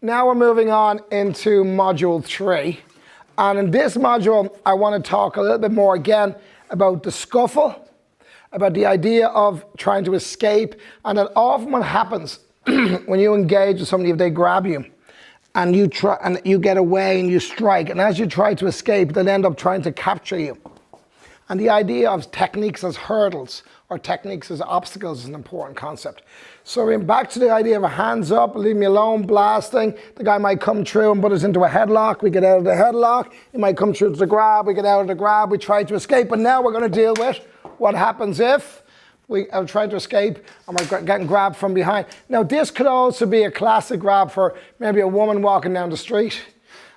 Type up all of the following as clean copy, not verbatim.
now we're moving on into module 3. And in this module, I want to talk a little bit more again about the scuffle, about the idea of trying to escape. And that often what happens when you engage with somebody, if they grab you and you try and you get away and you strike, and as you try to escape, they'll end up trying to capture you. And the idea of techniques as hurdles or techniques as obstacles is an important concept. So we're back to the idea of a hands up, leave me alone, blasting. The guy might come through and put us into a headlock. We get out of the headlock. He might come through to the grab. We get out of the grab. We try to escape. But now we're going to deal with what happens if we are trying to escape and we're getting grabbed from behind. Now this could also be a classic grab for maybe a woman walking down the street.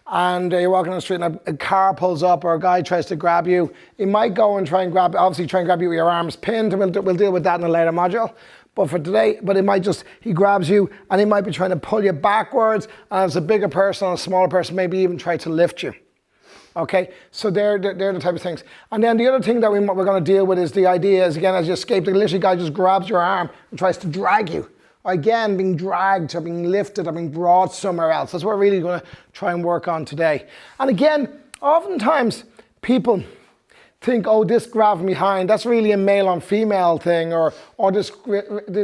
And you're walking on the street and a car pulls up or a guy tries to grab you. He might go and try and grab, obviously try and grab you with your arms pinned, and we'll deal with that in a later module. But for today, it might just, he grabs you and he might be trying to pull you backwards, and as a bigger person or a smaller person, maybe even try to lift you. Okay, so they're the type of things. And then the other thing that we're going to deal with is the idea is, again, as you escape, the literally guy just grabs your arm and tries to drag you. Again, being dragged or being lifted or being brought somewhere else. That's what we're really going to try and work on today. And again, oftentimes people think, oh, this grab from behind, that's really a male on female thing, or these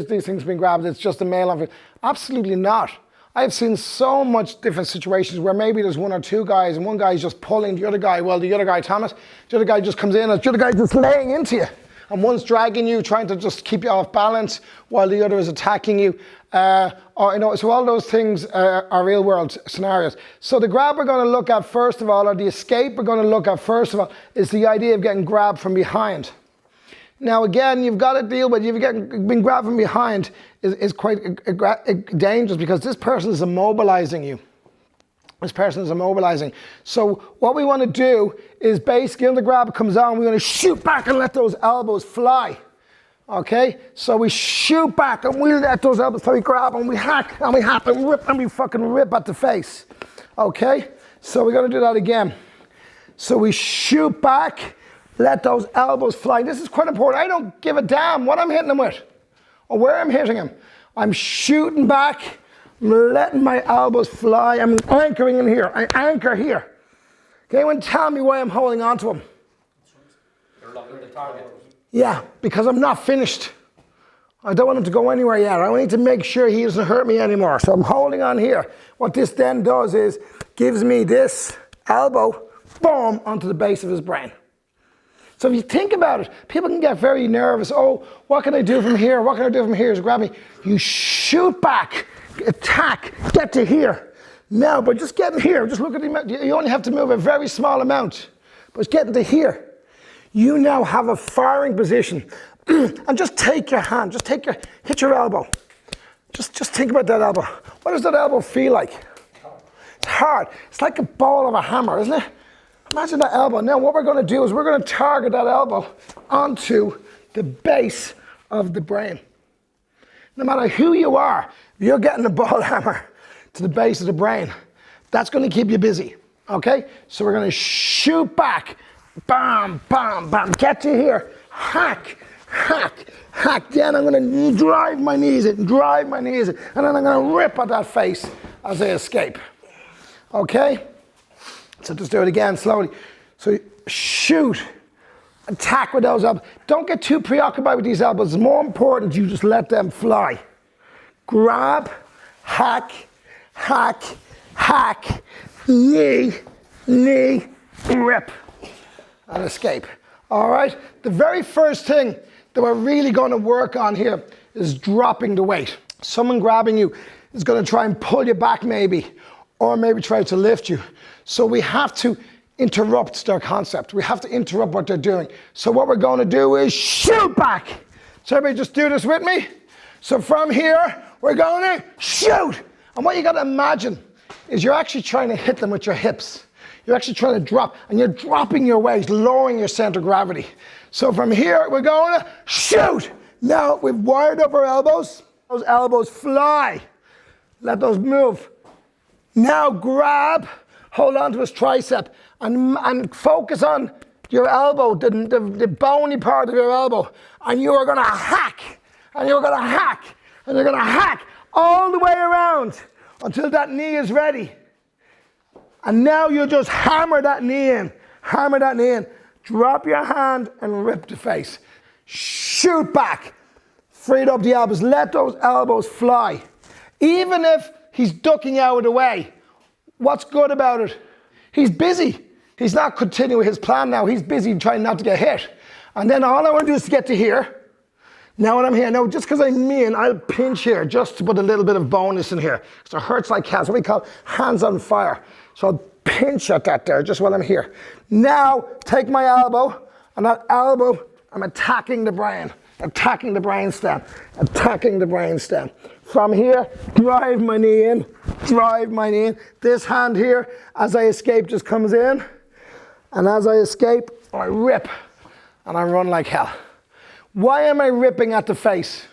things being grabbed, it's just a male on female. Absolutely not. I've seen so much different situations where maybe there's one or two guys and one guy is just pulling the other guy, well, the other guy, Thomas, the other guy just comes in and the other guy just laying into you. And one's dragging you, trying to just keep you off balance, while the other is attacking you. So all those things are real world scenarios. So the grab we're going to look at first of all, or the escape we're going to look at first of all, is the idea of getting grabbed from behind. Now again, you've got to deal with, being grabbed from behind is quite dangerous, because this person is immobilizing you. This person is immobilizing. So what we want to do is basically when the grab comes on, we're going to shoot back and let those elbows fly. Okay? So we shoot back and we let those elbows fly, we grab and we hack and we hap and rip and we fucking rip at the face. Okay? So we're going to do that again. So we shoot back, let those elbows fly. This is quite important. I don't give a damn what I'm hitting them with or where I'm hitting them. I'm shooting back. I'm letting my elbows fly. I'm anchoring in here. I anchor here. Can anyone tell me why I'm holding on to him? You're locking the target. Yeah, because I'm not finished. I don't want him to go anywhere yet. I need to make sure he doesn't hurt me anymore. So I'm holding on here. What this then does is gives me this elbow, boom, onto the base of his brain. So if you think about it, people can get very nervous. Oh, what can I do from here? What can I do from here? Just grab me. You shoot back. Attack, get to here. Now, but just getting here, just look at the amount, you only have to move a very small amount, but getting to here, you now have a firing position. And just take your hand, hit your elbow. Just think about that elbow. What does that elbow feel like? It's hard. It's like a ball of a hammer, isn't it? Imagine that elbow. Now what we're going to do is we're going to target that elbow onto the base of the brain. No matter who you are, if you're getting a ball hammer to the base of the brain, that's going to keep you busy, okay? So we're going to shoot back, bam, bam, bam, get to here, hack, hack, hack. Then I'm going to drive my knees in, and then I'm going to rip at that face as I escape, okay? So just do it again slowly. So shoot. Attack with those elbows. Don't get too preoccupied with these elbows. It's more important you just let them fly. Grab, hack, hack, hack, knee, rip, and escape. All right? The very first thing that we're really going to work on here is dropping the weight. Someone grabbing you is going to try and pull you back maybe, or maybe try to lift you. So we have to interrupt their concept. We have to interrupt what they're doing. So what we're going to do is shoot back. So everybody just do this with me. So from here, we're going to shoot. And what you got to imagine is you're actually trying to hit them with your hips. You're actually trying to drop, and you're dropping your weight, lowering your center of gravity. So from here, we're going to shoot. Now we've wired up our elbows. Those elbows fly. Let those move. Now grab, hold on to his tricep, and focus on your elbow, the bony part of your elbow. And you are going to hack, and you're going to hack, and you're going to hack all the way around until that knee is ready. And now you'll just hammer that knee in. Hammer that knee in. Drop your hand and rip the face. Shoot back. Freed up the elbows. Let those elbows fly. Even if he's ducking out of the way, what's good about it? He's busy. He's not continuing his plan now. He's busy trying not to get hit. And then all I want to do is to get to here. Now when I'm here, now just because I'm in, I'll pinch here just to put a little bit of bonus in here. So it hurts like hell. It's what we call hands on fire. So I'll pinch at that there just while I'm here. Now take my elbow, and that elbow, I'm attacking the brain. Attacking the brainstem. Attacking the brainstem. From here, drive my knee in. Drive my knee in. This hand here, as I escape, just comes in. And as I escape, I rip. And I run like hell. Why am I ripping at the face?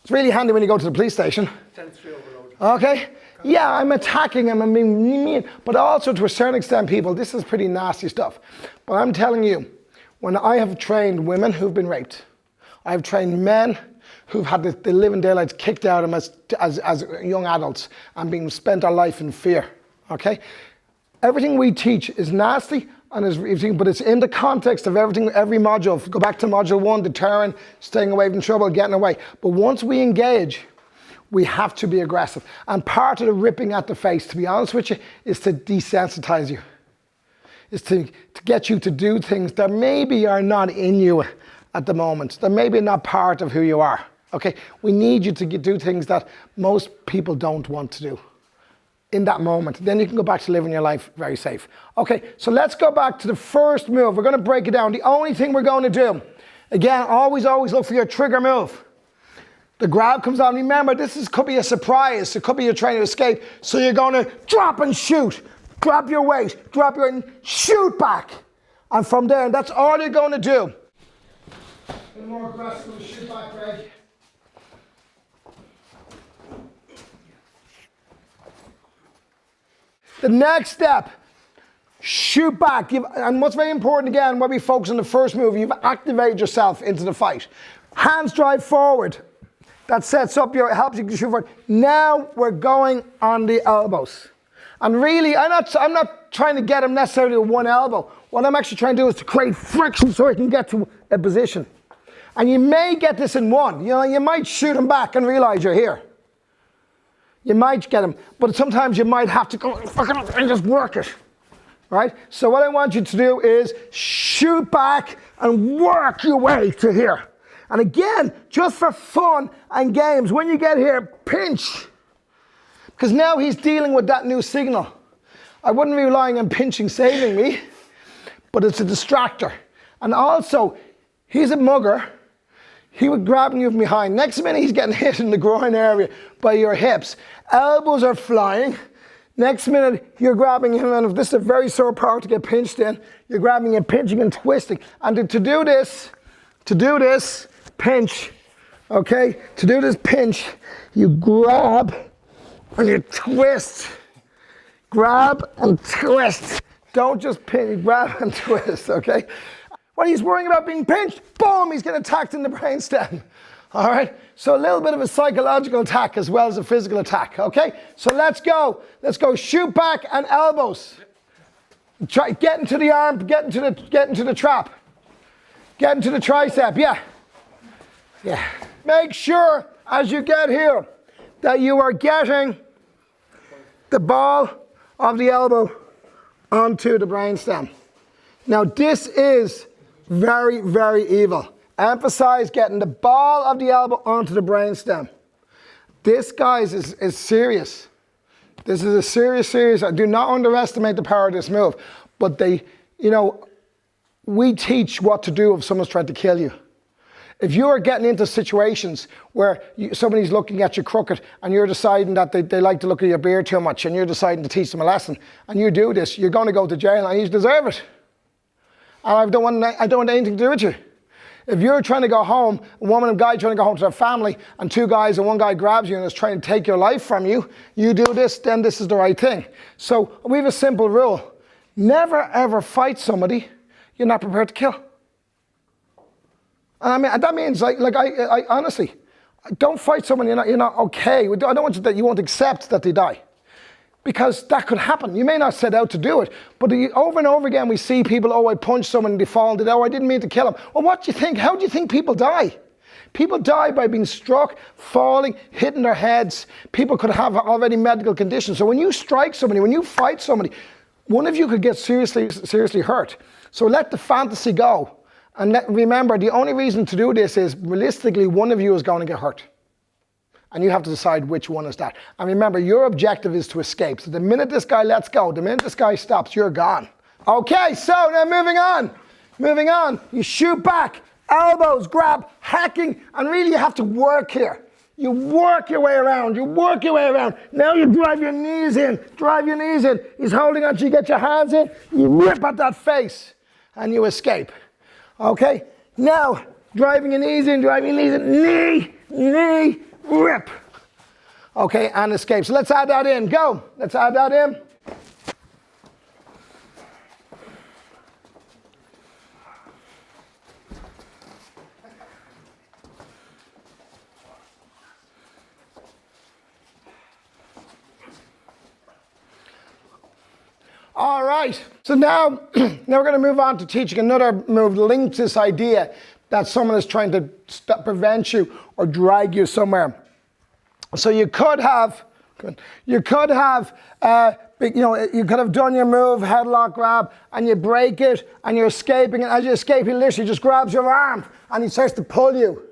It's really handy when you go to the police station. Sensory overload. Okay? Yeah, I'm attacking him and being mean. But also, to a certain extent, people, this is pretty nasty stuff. But I'm telling you, when I have trained women who've been raped, I've trained men who've had the living daylights kicked out of them as young adults and being spent their life in fear. Okay? Everything we teach is nasty, but it's in the context of everything, every module. Go back to module 1, deterring, staying away from trouble, getting away. But once we engage, we have to be aggressive. And part of the ripping at the face, to be honest with you, is to desensitize you. Is to get you to do things that maybe are not in you at the moment. That maybe not part of who you are. Okay? We need you to do things that most people don't want to do in that moment. Then you can go back to living your life very safe. Okay, so let's go back to the first move. We're going to break it down. The only thing we're going to do, again, always look for your trigger move. The grab comes on. Remember, could be a surprise. It could be you're trying to escape. So you're going to drop and shoot. Drop your weight. Drop your weight and shoot back. And from there, that's all you're going to do. A little more aggressive, shoot back, Greg. The next step, shoot back. And what's very important again, where we focus on the first move, you've activated yourself into the fight. Hands drive forward. That sets up helps you to shoot forward. Now we're going on the elbows. And really, I'm not trying to get him necessarily with one elbow. What I'm actually trying to do is to create friction so he can get to a position. And you may get this in one. You might shoot him back and realize you're here. You might get him, but sometimes you might have to go and just work it, right? So what I want you to do is shoot back and work your way to here. And again, just for fun and games, when you get here, pinch. Because now he's dealing with that new signal. I wouldn't be relying on pinching saving me, but it's a distractor. And also, he's a mugger. He was grabbing you from behind. Next minute, he's getting hit in the groin area by your hips. Elbows are flying. Next minute, you're grabbing him, and if this is a very sore part to get pinched in, you're grabbing and pinching and twisting. And to do this, pinch, okay? To do this pinch, you grab and you twist. Grab and twist. Don't just pinch, grab and twist, okay? When he's worrying about being pinched, boom, he's getting attacked in the brainstem. All right? So a little bit of a psychological attack as well as a physical attack, okay? So let's go. Let's go shoot back and elbows. Try, get into the arm, get into the trap. Get into the tricep, yeah. Yeah. Make sure as you get here that you are getting the ball of the elbow onto the brainstem. Now this is very, very evil. Emphasize getting the ball of the elbow onto the brainstem. This, guys, is serious. This is a serious. Do not underestimate the power of this move. But we teach what to do if someone's trying to kill you. If you are getting into situations where somebody's looking at you crooked and you're deciding that they like to look at your beard too much and you're deciding to teach them a lesson and you do this, you're going to go to jail and you deserve it. And I don't want anything to do with you. If you're trying to go home, a woman and guy trying to go home to their family, and two guys and one guy grabs you and is trying to take your life from you, you do this, then this is the right thing. So we have a simple rule. Never ever fight somebody you're not prepared to kill. And I mean, that means I honestly, Don't fight someone you're not okay. I don't want you that you won't accept that they die. Because that could happen. You may not set out to do it, but over and over again we see people, oh, I punched someone and they fall, oh, I didn't mean to kill him. Well, what do you think? How do you think people die? People die by being struck, falling, hitting their heads. People could have already medical conditions. So when you strike somebody, when you fight somebody, one of you could get seriously hurt. So let the fantasy go. And remember, the only reason to do this is, realistically, one of you is going to get hurt. And you have to decide which one is that. And remember, your objective is to escape. So the minute this guy lets go, the minute this guy stops, you're gone. Okay, so now moving on. Moving on, you shoot back, elbows, grab, hacking, and really you have to work here. You work your way around, you work your way around. Now you drive your knees in, drive your knees in. He's holding on to you, get your hands in, you rip at that face, and you escape. Okay, now, driving your knees in, knee, rip. Okay, and escape. So let's add that in. Go. Let's add that in. All right. So now we're going to move on to teaching another move linked to this idea that someone is trying to prevent you or drag you somewhere. So you could have done your move, headlock grab, and you break it, and you're escaping, and as you escape, he literally just grabs your arm, and he starts to pull you.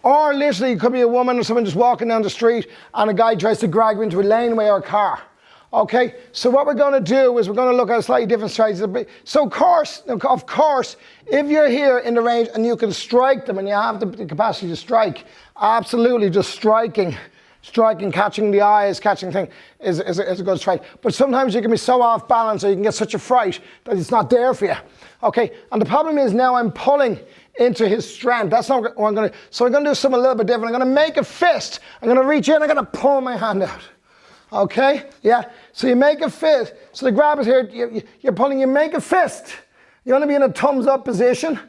Or literally, it could be a woman or someone just walking down the street, and a guy tries to drag you into a laneway or a car. Okay, so what we're going to do is we're going to look at a slightly different strategy. So of course, if you're here in the range and you can strike them and you have the capacity to strike, absolutely just striking, catching the eyes, catching thing is a good strike. But sometimes you can be so off balance or you can get such a fright that it's not there for you. Okay, and the problem is now I'm pulling into his strength. That's not what I'm going to do. So I'm going to do something a little bit different. I'm going to make a fist. I'm going to reach in, I'm going to pull my hand out. Okay, yeah, so you make a fist. So the grab is here, you're pulling, you make a fist. You want to be in a thumbs up position.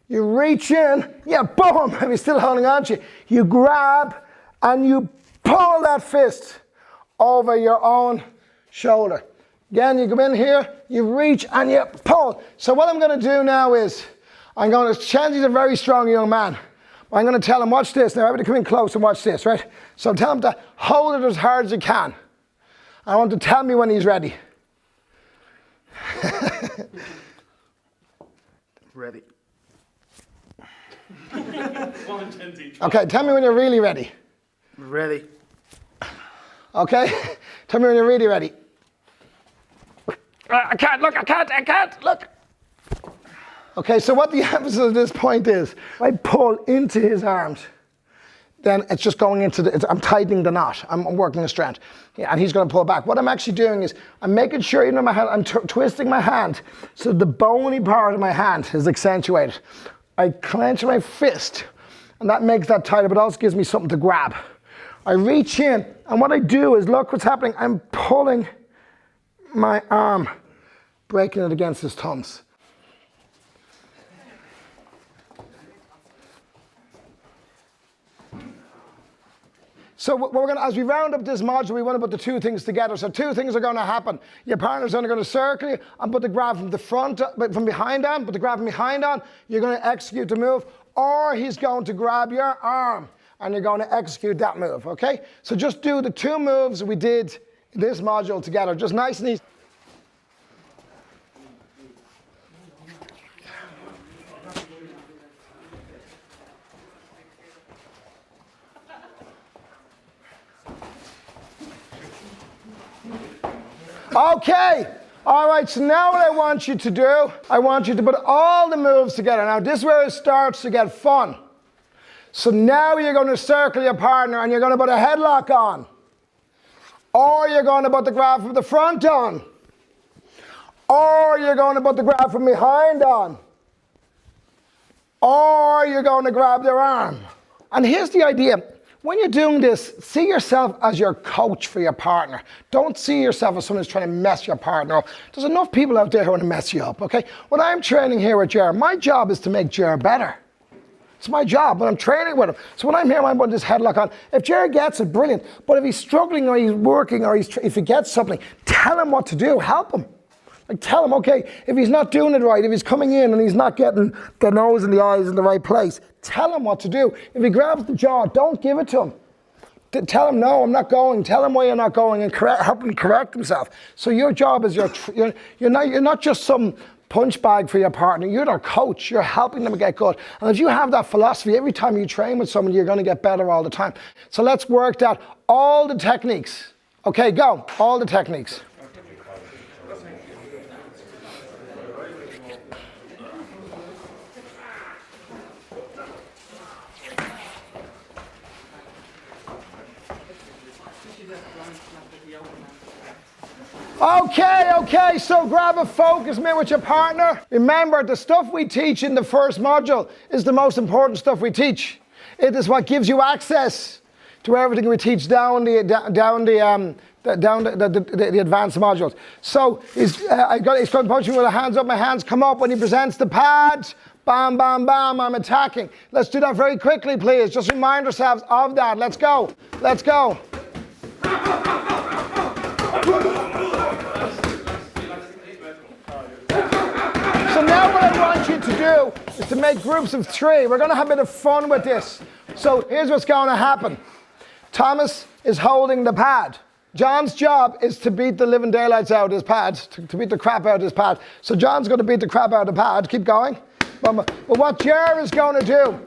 You reach in, yeah, boom, and he's still holding on to you. You grab and you pull that fist over your own shoulder. Again, you come in here, you reach and you pull. So what I'm going to do now is, I'm going to change. He's a very strong young man. I'm going to tell him, watch this. Now everybody come in close and watch this, right? So tell him to hold it as hard as you can. I want to tell me when he's ready. Ready. Okay, tell me when you're really ready. Ready. Okay, tell me when you're really ready. I can't, look. Okay, so what the emphasis at this point is, if I pull into his arms, then it's just going into I'm tightening the knot. I'm working the strength. Yeah, and he's going to pull back. What I'm actually doing is I'm making sure, you know, my hand, I'm twisting my hand so the bony part of my hand is accentuated. I clench my fist, and that makes that tighter, but also gives me something to grab. I reach in, and what I do is, look what's happening. I'm pulling my arm, breaking it against his thumbs. So we're going to, as we round up this module, we want to put the two things together. So two things are going to happen. Your partner's going to circle you and put the grab from the front, from behind on, put the grab from behind on. You're going to execute the move, or he's going to grab your arm and you're going to execute that move, okay? So just do the two moves we did in this module together, just nice and easy. Okay, all right, so now what I want you to do, I want you to put all the moves together. Now this is where it starts to get fun. So now you're going to circle your partner and you're going to put a headlock on. Or you're going to put the grab from the front on. Or you're going to put the grab from behind on. Or you're going to grab their arm. And here's the idea. When you're doing this, see yourself as your coach for your partner. Don't see yourself as someone who's trying to mess your partner up. There's enough people out there who want to mess you up, okay? When I'm training here with Jer, my job is to make Jer better. It's my job, but I'm training with him. So when I'm here, I'm putting this headlock on. If Jared gets it, brilliant. But if he's struggling or he's working or if he gets something, tell him what to do, help him. Like tell him, okay, if he's not doing it right, if he's coming in and he's not getting the nose and the eyes in the right place, tell him what to do. If he grabs the jaw, don't give it to him. Tell him, no, I'm not going. Tell him why you're not going and help him correct himself. So your job is you're not just some punch bag for your partner. You're their coach. You're helping them get good. And if you have that philosophy, every time you train with someone, you're going to get better all the time. So let's work out all the techniques. Okay, go. All the techniques. Okay, so grab a focus minute with your partner. Remember, the stuff we teach in the first module is the most important stuff we teach. It is what gives you access to everything we teach down the advanced modules. So he's going to punch me with the hands up, my hands come up when he presents the pad. Bam, bam, bam, I'm attacking. Let's do that very quickly, please. Just remind ourselves of that. Let's go. Let's go. So now what I want you to do is to make groups of 3. We're going to have a bit of fun with this. So here's what's going to happen. Thomas is holding the pad. John's job is to beat the living daylights out of his pad, to beat the crap out of his pad. So John's going to beat the crap out of the pad. Keep going. But what Jer is going to do,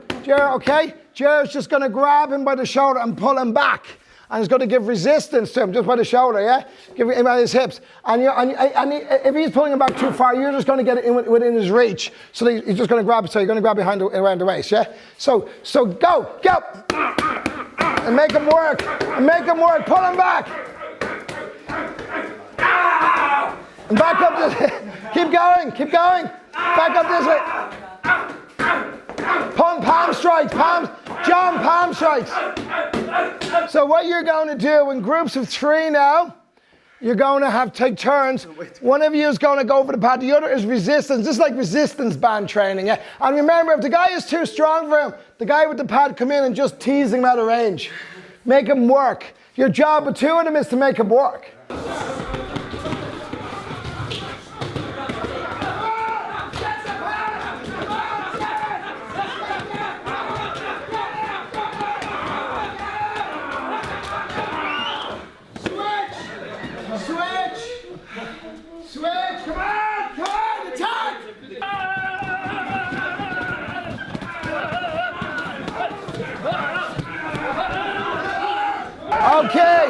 Jer's just going to grab him by the shoulder and pull him back. And he's going to give resistance to him just by the shoulder, yeah? Give him by his hips. And if he's pulling him back too far, you're just going to get it within his reach. So he's just going to grab, so you're going to grab around the waist, yeah? So go. And make him work. Pull him back. And back up this. Keep going. Back up this way. Palm strikes. John, palm strikes. So what you're going to do in groups of 3 now, you're going to take turns. One of you is going to go for the pad. The other is resistance. This is like resistance band training. Yeah? And remember, if the guy is too strong for him, the guy with the pad come in and just tease him out of range. Make him work. Your job with 2 of them is to make him work. Switch, come on, attack! Okay,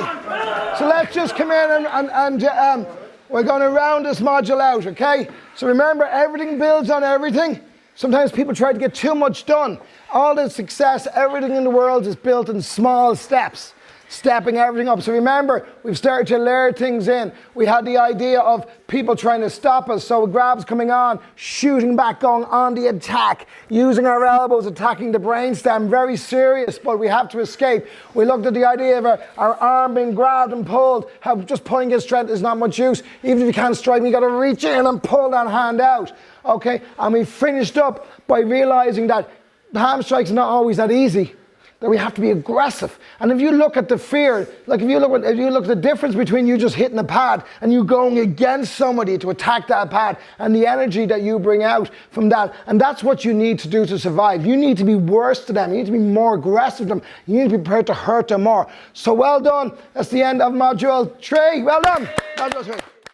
so let's just come in and we're going to round this module out, okay? So remember, everything builds on everything. Sometimes people try to get too much done. All the success, everything in the world is built in small steps. Stepping everything up. So remember, we've started to layer things in. We had the idea of people trying to stop us. So grabs coming on, shooting back, going on the attack, using our elbows, attacking the brainstem. Very serious, but we have to escape. We looked at the idea of our arm being grabbed and pulled, how just pulling his strength is not much use. Even if you can't strike me, you got to reach in and pull that hand out. Okay, and we finished up by realizing that the ham strike's not always that easy. That we have to be aggressive. And if you look at the fear, like if you look at the difference between you just hitting a pad and you going against somebody to attack that pad and the energy that you bring out from that, and that's what you need to do to survive. You need to be worse to them. You need to be more aggressive to them. You need to be prepared to hurt them more. So well done. That's the end of module 3. Well done. Module 3.